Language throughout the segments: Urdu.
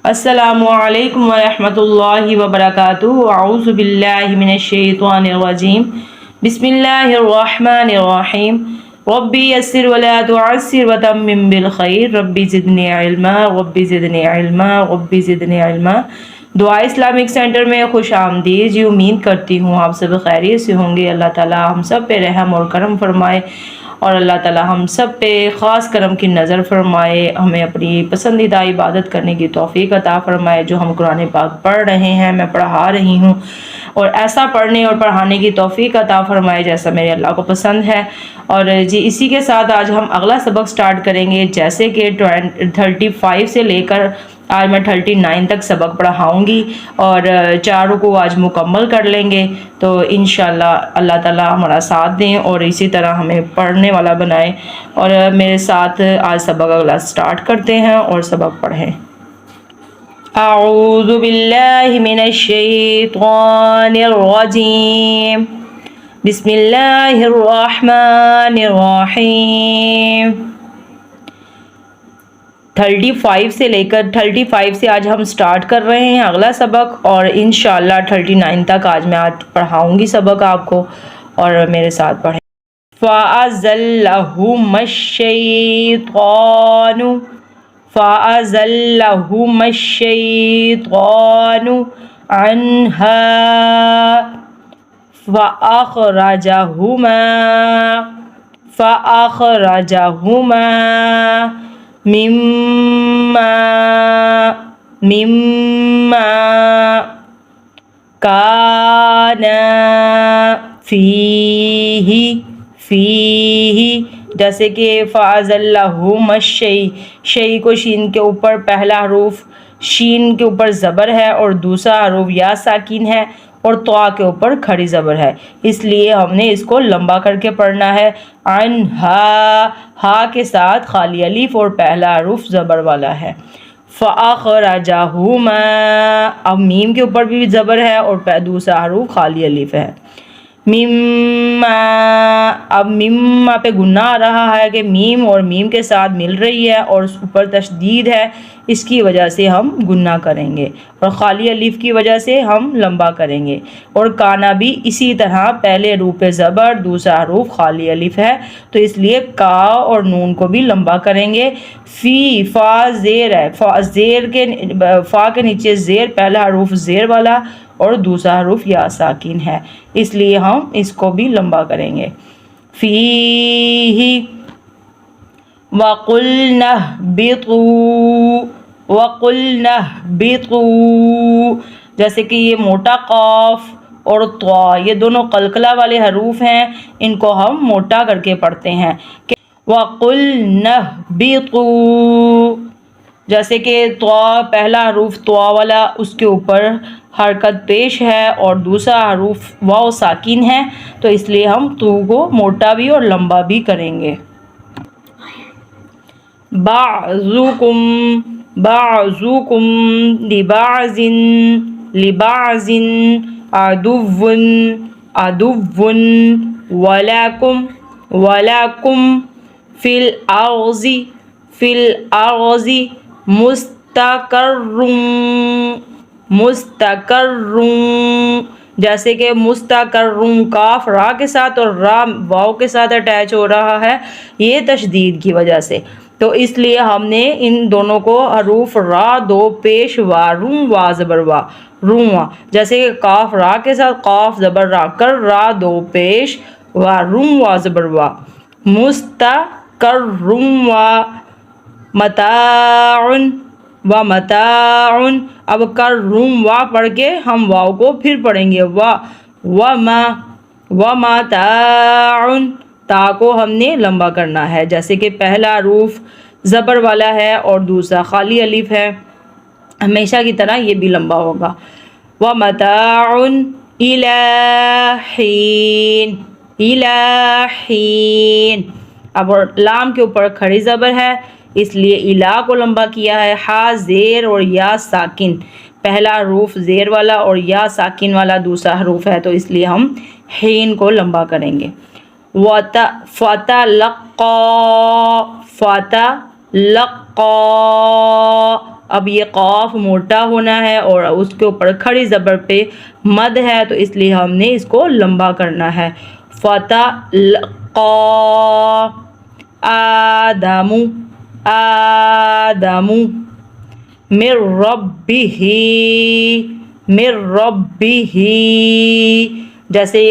السلام علیکم ورحمۃ اللہ وبرکاتہ۔ اعوذ باللہ من الشیطان الرجیم، بسم اللہ الرحمن الرحیم۔ ربی یسر ولا تعسر وتمم بالخیر، ربی زدنی علما ربی زدنی علما ربی زدنی علما۔ دعا اسلامک سینٹر میں خوش آمدید جی۔ امید کرتی ہوں آپ سب خیریت سے ہوں گے۔ اللہ تعالی ہم سب پہ رحم اور کرم فرمائے، اور اللہ تعالی ہم سب پہ خاص کرم کی نظر فرمائے، ہمیں اپنی پسندیدہ عبادت کرنے کی توفیق عطا فرمائے۔ جو ہم قرآن پاک پڑھ رہے ہیں، میں پڑھا رہی ہوں، اور ایسا پڑھنے اور پڑھانے کی توفیق عطا فرمائے جیسا میرے اللہ کو پسند ہے۔ اور جی اسی کے ساتھ آج ہم اگلا سبق سٹارٹ کریں گے، جیسے کہ 35 سے لے کر آج میں 39 تک سبق پڑھاؤں گی، اور چاروں کو آج مکمل کر لیں گے۔ تو انشاءاللہ اللہ تعالی ہمارا ساتھ دیں اور اسی طرح ہمیں پڑھنے والا بنائے، اور میرے ساتھ آج سبق اگلا سٹارٹ کرتے ہیں اور سبق پڑھیں۔ اعوذ باللہ من الشیطان الرجیم، بسم اللہ الرحمن الرحیم۔ 35 سے آج ہم سٹارٹ کر رہے ہیں اگلا سبق، اور انشاءاللہ 39 تک آج میں پڑھاؤں گی سبق آپ کو، اور میرے ساتھ پڑھیں۔ فَأَزَلَّهُمَا الشَّيْطَانُ عَنْهَا فَأَخْرَجَهُمَا مما كانا فیہ، جیسے کہ فَأَزَلَّهُمَا شَيْء کو شین کے اوپر پہلا حروف شین کے اوپر زبر ہے، اور دوسرا حروف یا ساکن ہے، اور طا کے اوپر کھڑی زبر ہے، اس لیے ہم نے اس کو لمبا کر کے پڑھنا ہے۔ عنہا، ہا کے ساتھ خالی الف اور پہلا حروف زبر والا ہے۔ فَأَخْرَجَهُمَا، اب میم کے اوپر بھی زبر ہے اور دوسرا حروف خالی الف ہے۔ مما، اب مما پہ گناہ آ رہا ہے کہ میم اور میم کے ساتھ مل رہی ہے اور اس اوپر تشدید ہے، اس کی وجہ سے ہم گناہ کریں گے، اور خالی الف کی وجہ سے ہم لمبا کریں گے۔ اور کانا بھی اسی طرح، پہلے حروف پہ زبر، دوسرا حروف خالی الف ہے، تو اس لیے کا اور نون کو بھی لمبا کریں گے۔ فی، فا زیر ہے، فا کے نیچے زیر، پہلا حروف زیر والا اور دوسرا حروف یا ساکن ہے، اس لیے ہم اس کو بھی لمبا کریں گے۔ فیہ وَقُلْنَا اهْبِطُوا، جیسے کہ یہ موٹا قاف اور طا، یہ دونوں قلقلہ والے حروف ہیں، ان کو ہم موٹا کر کے پڑھتے ہیں۔ وَقُلْنَا اهْبِطُوا، جیسے کہ طا پہلا حروف طا والا، اس کے اوپر حرکت پیش ہے اور دوسرا حروف واو ساکن ہے، تو اس لیے ہم تو کو موٹا بھی اور لمبا بھی کریں گے۔ بعضکم لبعض عدو ولکم فی الارض مستقر، جیسے کہ مستقر، کاف را کے ساتھ اور را واو کے ساتھ اٹیچ ہو رہا ہے، یہ تشدید کی وجہ سے، تو اس لیے ہم نے ان دونوں کو حروف را دو پیش وا روم وا زبر وا روم وا، جیسے کہ کاف را کے ساتھ قاف زبر را کر، را دو پیش وا روم وا زبر وا، مستقر و متاع، اب کر روم وا پڑھ کے ہم واو کو پھر پڑھیں گے، ومتاع، تا کو ہم نے لمبا کرنا ہے، جیسے کہ پہلا حروف زبر والا ہے اور دوسرا خالی الف ہے، ہمیشہ کی طرح یہ بھی لمبا ہوگا۔ ومتاع الی حین، اب لام کے اوپر کھڑی زبر ہے، اس لیے الا کو لمبا کیا ہے۔ ہا زیر اور یا ساکن، پہلا حروف زیر والا اور یا ساکن والا دوسرا حروف ہے، تو اس لیے ہم حین کو لمبا کریں گے۔ فتلقى اب یہ قاف موٹا ہونا ہے اور اس کے اوپر کھڑی زبر پہ مد ہے، تو اس لیے ہم نے اس کو لمبا کرنا ہے۔ فتلقى آدم آدم من ربه من ربه، جیسے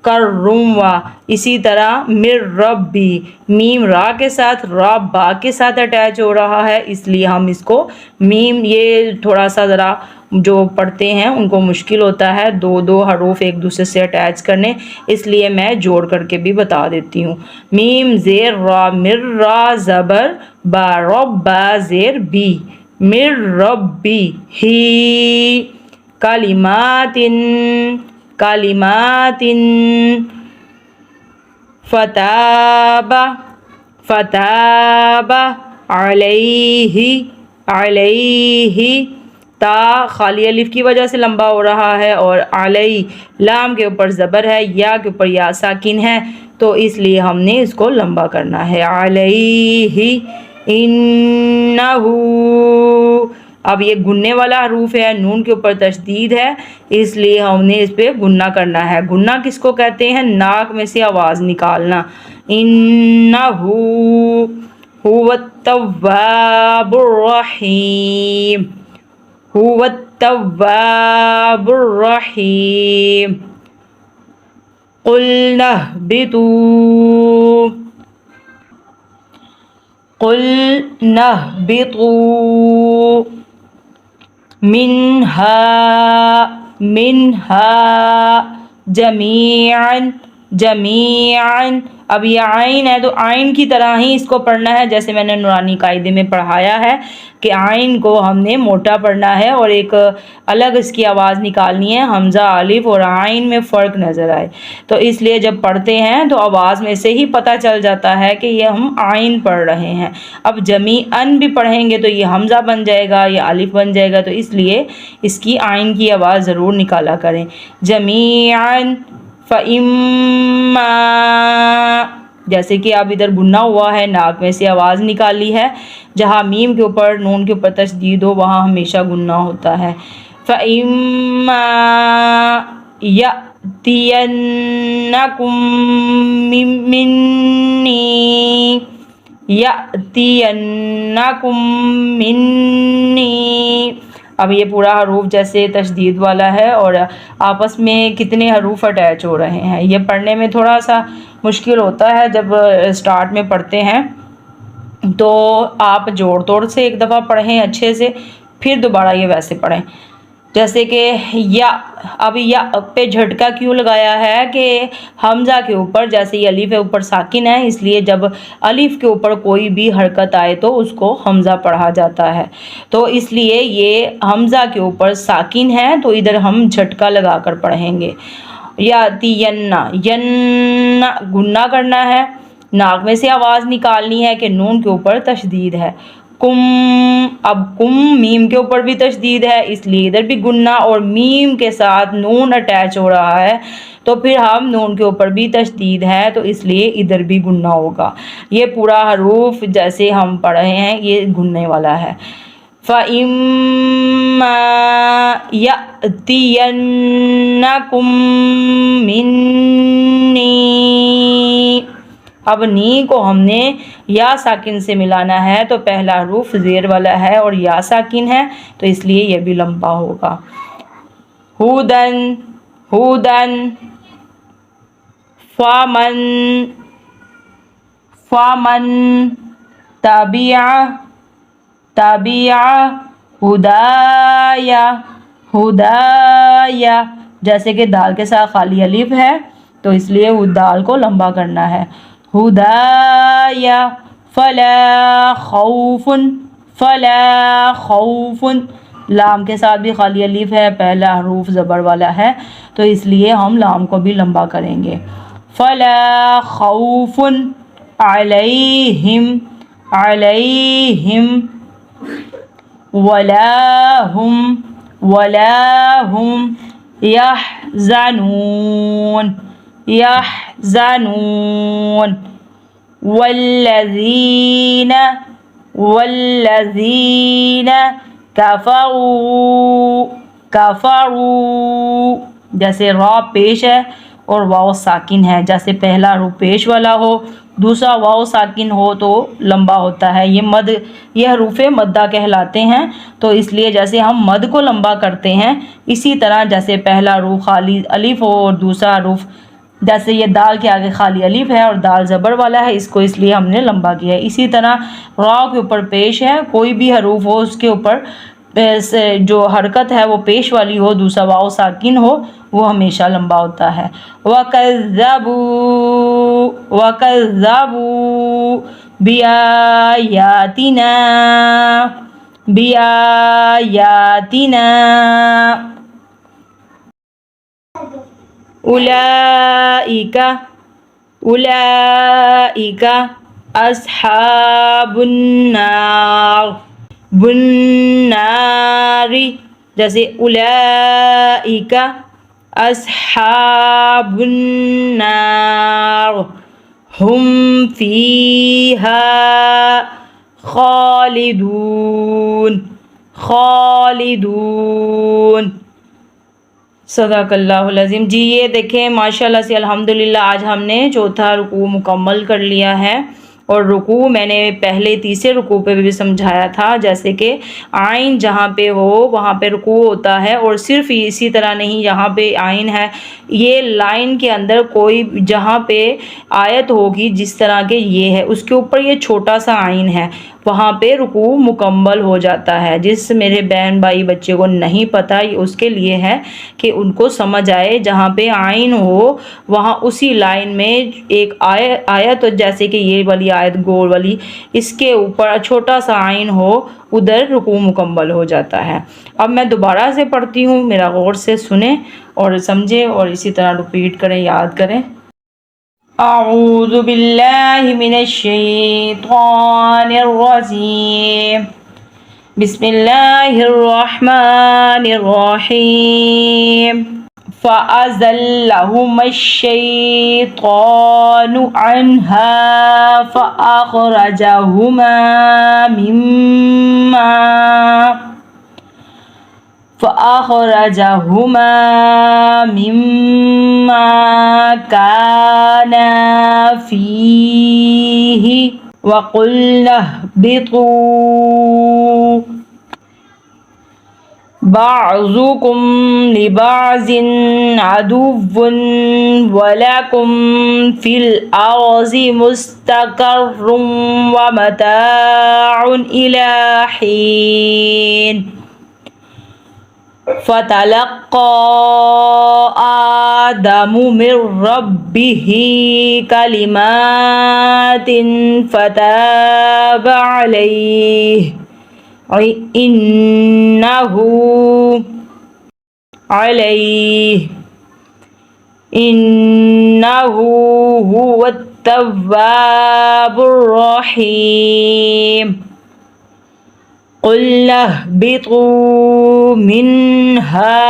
کروا، اسی طرح مر ربی، میم را کے ساتھ را با کے ساتھ اٹیچ ہو رہا ہے، اس لیے ہم اس کو میم، یہ تھوڑا سا ذرا جو پڑھتے ہیں ان کو مشکل ہوتا ہے دو حروف ایک دوسرے سے اٹیچ کرنے، اس لیے میں جوڑ کر کے بھی بتا دیتی ہوں۔ میم زیر را مر را زبر با رب با زیر بی مر ربی ہی کلمات کلمات فتاب فتاب علیہ علیہ، تا خالی الف کی وجہ سے لمبا ہو رہا ہے اور علیہ لام کے اوپر زبر ہے، یا کے اوپر یا ساکن ہے، تو اس لیے ہم نے اس کو لمبا کرنا ہے۔ علیہ انہو، اب یہ گننے والا حروف ہے، نون کے اوپر تشدید ہے، اس لیے ہم نے اس پہ گننا کرنا ہے۔ گننا کس کو کہتے ہیں؟ ناک میں سے آواز نکالنا۔ انہو هو التواب الرحیم هو التواب الرحیم قلنا اهبطوا قلنا اهبطوا منها منها جميعا جميعا، اب یہ عین ہے تو عین کی طرح ہی اس کو پڑھنا ہے، جیسے میں نے نورانی قاعدے میں پڑھایا ہے کہ عین کو ہم نے موٹا پڑھنا ہے اور ایک الگ اس کی آواز نکالنی ہے، حمزہ الف اور عین میں فرق نظر آئے، تو اس لیے جب پڑھتے ہیں تو آواز میں سے ہی پتہ چل جاتا ہے کہ یہ ہم عین پڑھ رہے ہیں۔ اب جمیعاً بھی پڑھیں گے تو یہ حمزہ بن جائے گا یا الف بن جائے گا، تو اس لیے اس کی عین کی آواز ضرور نکالا کریں۔ جمیعاً فَإِمَّا، جیسے کہ اب ادھر گننا ہوا ہے، ناک میں سے آواز نکالی ہے، جہاں میم کے اوپر نون کے اوپر تشدید ہو وہاں ہمیشہ گننا ہوتا ہے۔ فَإِمَّا يَأْتِيَنَّكُم مِّنِّي يَأْتِيَنَّكُم مِّنِّي، اب یہ پورا حروف جیسے تشدید والا ہے اور آپس میں کتنے حروف اٹیچ ہو رہے ہیں، یہ پڑھنے میں تھوڑا سا مشکل ہوتا ہے جب سٹارٹ میں پڑھتے ہیں، تو آپ جوڑ توڑ سے ایک دفعہ پڑھیں اچھے سے، پھر دوبارہ یہ ویسے پڑھیں۔ جیسے کہ یا، اب یا پہ جھٹکا کیوں لگایا ہے کہ حمزہ کے اوپر، جیسے یہ الف ہے اوپر ساکن ہے، اس لیے جب الف کے اوپر کوئی بھی حرکت آئے تو اس کو حمزہ پڑھا جاتا ہے، تو اس لیے یہ حمزہ کے اوپر ساکن ہے تو ادھر ہم جھٹکا لگا کر پڑھیں گے۔ یا تینا، ین گننا کرنا ہے، ناک میں سے آواز نکالنی ہے کہ نون کے اوپر تشدید ہے۔ کم، اب کم میم کے اوپر بھی تشدید ہے، اس لیے ادھر بھی گننا، اور میم کے ساتھ نون اٹیچ ہو رہا ہے تو پھر ہم نون کے اوپر بھی تشدید ہے تو اس لیے ادھر بھی گننا ہوگا۔ یہ پورا حروف جیسے ہم پڑھ رہے ہیں یہ گننے والا ہے۔ فَإِمَّا يَأْتِيَنَّكُم مِّنِّي، اب نی کو ہم نے یا ساکن سے ملانا ہے تو پہلا حروف زیر والا ہے اور یا ساکن ہے تو اس لیے یہ بھی لمبا ہوگا۔ ہودن ہودن فامن فامن تابع تابع ہدایا ہدایا، جیسے کہ دال کے ساتھ خالی الف ہے تو اس لیے دال کو لمبا کرنا ہے۔ ہدایا فلا خوف فلا خوف، لام کے ساتھ بھی خالی الف ہے، پہلا حروف زبر والا ہے تو اس لیے ہم لام کو بھی لمبا کریں گے۔ فلا خوف علیہم علیہم ولا هم يحزنون يحزنون والذین کفروا کفروا، جیسے را پیش ہے اور واو ساکن ہے، جیسے پہلا حرف پیش والا ہو، دوسرا واو ساکن ہو تو لمبا ہوتا ہے، یہ حروف مدہ کہلاتے ہیں۔ تو اس لیے جیسے ہم مد کو لمبا کرتے ہیں، اسی طرح جیسے پہلا حرف خالی الف ہو اور دوسرا حرف، جیسے یہ دال کے آگے خالی الف ہے اور دال زبر والا ہے، اس کو اس لیے ہم نے لمبا کیا ہے۔ اسی طرح را کے اوپر پیش ہے، کوئی بھی حروف ہو اس کے اوپر جو حرکت ہے وہ پیش والی ہو، دوسرا واو ساکن ہو، وہ ہمیشہ لمبا ہوتا ہے۔ وَكَذَّبُوا بِآيَاتِنَا أُولَئِكَ أَصْحَابُ النَّارِ، جیسے أُولَئِكَ أَصْحَابُ النَّارِ هُمْ فِيهَا خالدون۔ صدق اللہ العظیم۔ جی یہ دیکھیں ماشاءاللہ سے الحمدللہ آج ہم نے چوتھا رکوع مکمل کر لیا ہے، اور رکوع میں نے پہلے تیسرے رکوع پہ بھی سمجھایا تھا، جیسے کہ عین جہاں پہ ہو وہاں پہ رکوع ہوتا ہے، اور صرف اسی طرح نہیں، یہاں پہ عین ہے، یہ لائن کے اندر کوئی جہاں پہ آیت ہوگی جس طرح کہ یہ ہے، اس کے اوپر یہ چھوٹا سا عین ہے، وہاں پہ رکوع مکمل ہو جاتا ہے۔ جس میرے بہن بھائی بچے کو نہیں پتہ، یہ اس کے لیے ہے کہ ان کو سمجھ آئے، جہاں پہ عین ہو وہاں اسی لائن میں ایک آیت، جیسے کہ یہ والی آیت گول والی، اس کے اوپر چھوٹا سا عین ہو، ادھر رکوع مکمل ہو جاتا ہے۔ اب میں دوبارہ سے پڑھتی ہوں، میرا غور سے سنیں اور سمجھیں اور اسی طرح ریپیٹ کریں، یاد کریں۔ اعوذ باللہ من الشیطان الرجیم، بسم اللہ الرحمن الرحیم۔ فَأَزَلَّهُمَا الشَّيْطَانُ عَنْهَا فَأَخْرَجَهُمَا مِمَّا كَانَا فِيهِ وَقُلْنَا اهْبِطُوا بَعْضُكُمْ لِبَعْضٍ عَدُوٌّ وَلَكُمْ فِي الْأَرْضِ مُسْتَقَرٌّ وَمَتَاعٌ إِلَىٰ حِينٍ۔ فَتَلَقَّىٰ آدَمُ مِن رَّبِّهِ كَلِمَاتٍ فَتَابَ عَلَيْهِ إِنَّهُ هُوَ التَّوَّابُ الرَّحِيمُ۔ قُلْنَا اهْبِطُوا مِنْهَا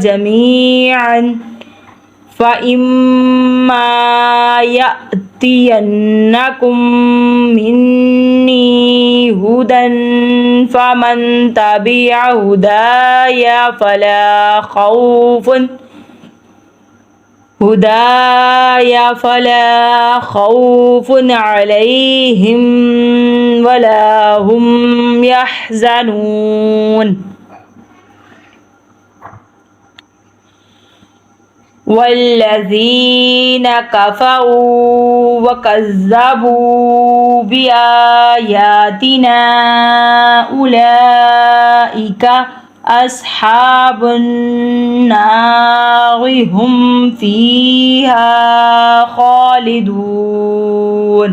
جَمِيعًا فَإِمَّا يَأْتِيَنَّكُم مِّنِّي هُدًى فَمَن تَبِعَ هُدَايَ فَلَا خَوْفٌ عَلَيْهِمْ وَلَا هُمْ يَحْزَنُونَ۔ وَالَّذِينَ كَفَرُوا وَكَذَّبُوا بِآيَاتِنَا أُولَئِكَ أَصْحَابُ النَّارِ هُمْ فِيهَا خَالِدُونَ۔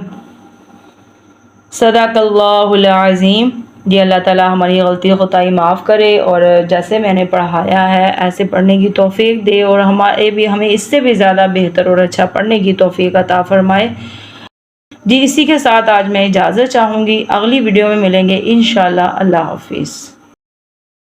صدق اللہ العظیم۔ جی اللہ تعالیٰ ہماری غلطی خطائی معاف کرے، اور جیسے میں نے پڑھایا ہے ایسے پڑھنے کی توفیق دے، اور ہمیں اس سے بھی زیادہ بہتر اور اچھا پڑھنے کی توفیق عطا فرمائے۔ جی اسی کے ساتھ آج میں اجازت چاہوں گی، اگلی ویڈیو میں ملیں گے انشاءاللہ۔ اللہ حافظ۔